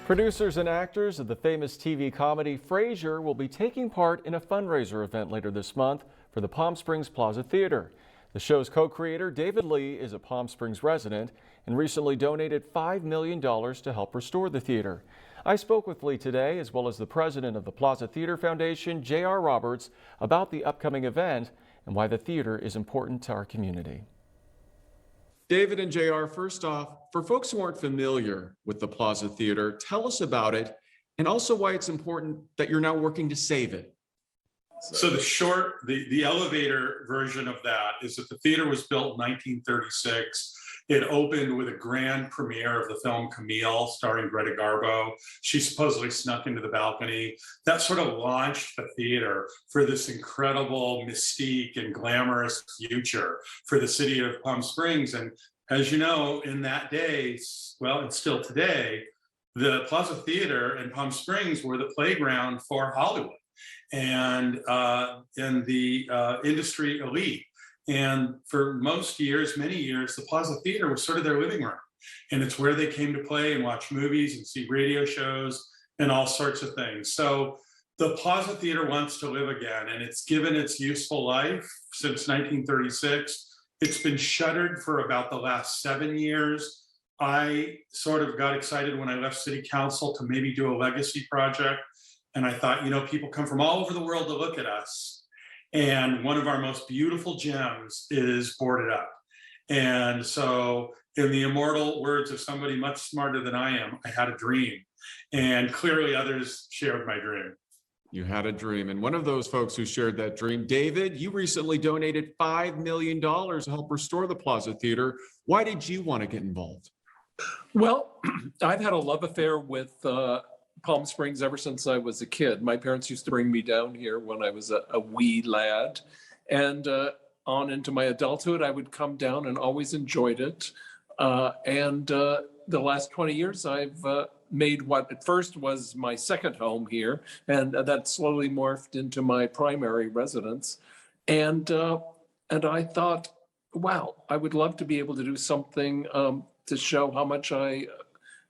Producers and actors of the famous TV comedy Frasier will be taking part in a fundraiser event later this month for the Palm Springs Plaza Theatre. The show's co-creator David Lee is a Palm Springs resident and recently donated $5 million to help restore the theater. I spoke with Lee today, as well as the president of the Plaza Theatre Foundation, J.R. Roberts, about the upcoming event and why the theater is important to our community. David and JR, first off, for folks who aren't familiar with the Plaza Theater, tell us about it and also why it's important that you're now working to save it. So the elevator version of that is that the theater was built in 1936. It opened with a grand premiere of the film Camille, starring Greta Garbo. She supposedly snuck into the balcony. That sort of launched the theater for this incredible mystique and glamorous future for the city of Palm Springs. And as you know, in that day, well, and still today, the Plaza Theater in Palm Springs were the playground for Hollywood and the industry elite. And for most years, many years, the Plaza Theater was sort of their living room. And it's where they came to play and watch movies and see radio shows and all sorts of things. So the Plaza Theater wants to live again, and it's given its useful life since 1936. It's been shuttered for about the last 7 years. I sort of got excited when I left City Council to maybe do a legacy project. And I thought, you know, people come from all over the world to look at us. And one of our most beautiful gems is boarded up. And so in the immortal words of somebody much smarter than I am, I had a dream. And clearly others shared my dream. You had a dream. And one of those folks who shared that dream, David, you recently donated $5 million to help restore the Plaza Theater. Why did you want to get involved? Well, I've had a love affair with Palm Springs ever since I was a kid. My parents used to bring me down here when I was a wee lad. And on into my adulthood, I would come down and always enjoyed it. The last 20 years, I've made what at first was my second home here, and that slowly morphed into my primary residence. And I thought, wow, I would love to be able to do something to show how much I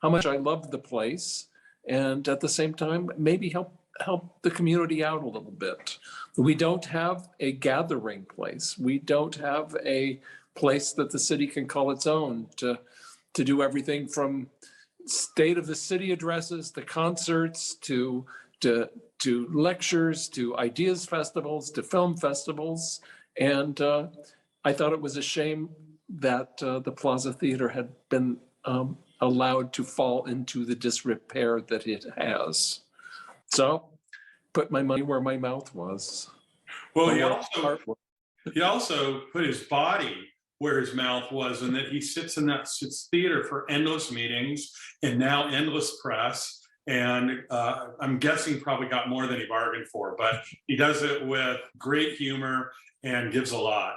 love the place, and at the same time, maybe help the community out a little bit. We don't have a gathering place. We don't have a place that the city can call its own to do everything from state of the city addresses to concerts to lectures to ideas festivals to film festivals. And I thought it was a shame that the Plaza Theater had been allowed to fall into the disrepair that it has. So put my money where my mouth was. Well, he also put his body where his mouth was, and that he sits in that theater for endless meetings and now endless press. And I'm guessing probably got more than he bargained for, but he does it with great humor and gives a lot,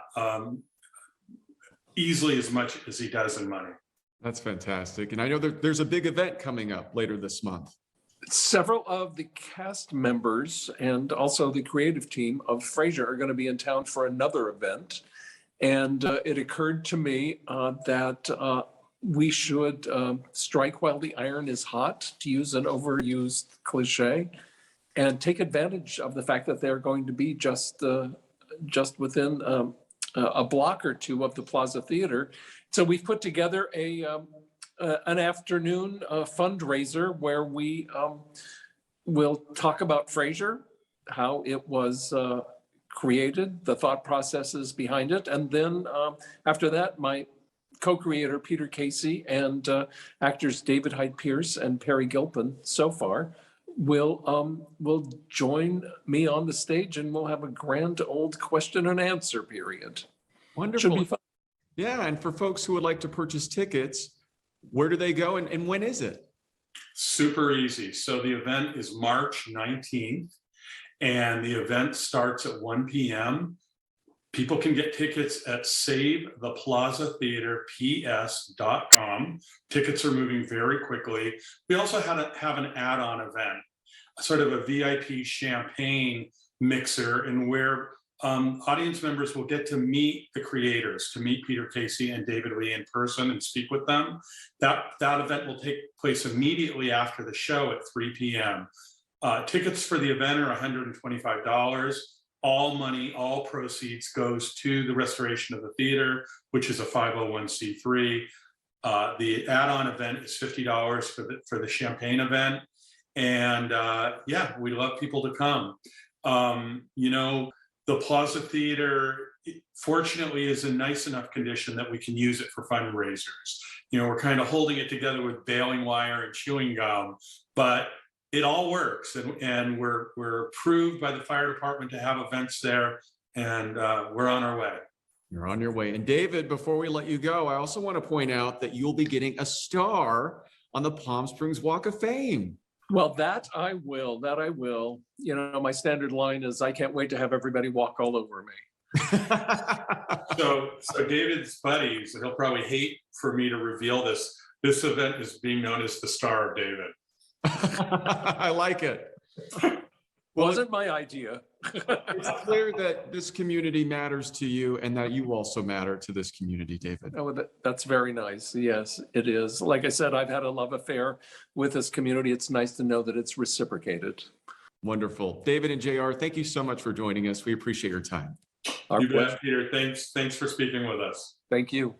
easily as much as he does in money. That's fantastic. And I know there's a big event coming up later this month. Several of the cast members and also the creative team of Frasier are going to be in town for another event. And it occurred to me that we should strike while the iron is hot, to use an overused cliche, and take advantage of the fact that they're going to be just within a block or two of the Plaza Theater. So we've put together an afternoon fundraiser where we will talk about Frasier, how it was created, the thought processes behind it. And then after that, my co-creator, Peter Casey, and actors David Hyde Pierce and Perry Gilpin so far will join me on the stage, and we'll have a grand old question and answer period. Wonderful. Should be fun. Yeah, and for folks who would like to purchase tickets, where do they go and when is it? Super easy. So the event is March 19th, and the event starts at 1 p.m. People can get tickets at SaveThePlazaTheaterPS.com. Tickets are moving very quickly. We also have an add-on event, sort of a VIP champagne mixer, and where audience members will get to meet the creators, to meet Peter Casey and David Lee in person and speak with them. That event will take place immediately after the show at 3 p.m. Tickets for the event are $125. All money, all proceeds goes to the restoration of the theater, which is a 501c3. The add-on event is $50 for the champagne event. And yeah, we love people to come. The Plaza Theater, fortunately, is in nice enough condition that we can use it for fundraisers. We're kind of holding it together with baling wire and chewing gum, but it all works. And we're approved by the fire department to have events there, and we're on our way. You're on your way. And David, before we let you go, I also want to point out that you'll be getting a star on the Palm Springs Walk of Fame. Well, that I will. My standard line is, I can't wait to have everybody walk all over me. So David's buddies, he'll probably hate for me to reveal this. This event is being known as the Star of David. I like it. Wasn't my idea. It's clear that this community matters to you and that you also matter to this community, David. Oh, that's very nice. Yes, it is. Like I said, I've had a love affair with this community. It's nice to know that it's reciprocated. Wonderful. David and JR, thank you so much for joining us. We appreciate your time. You bet, Peter. Thanks for speaking with us. Thank you.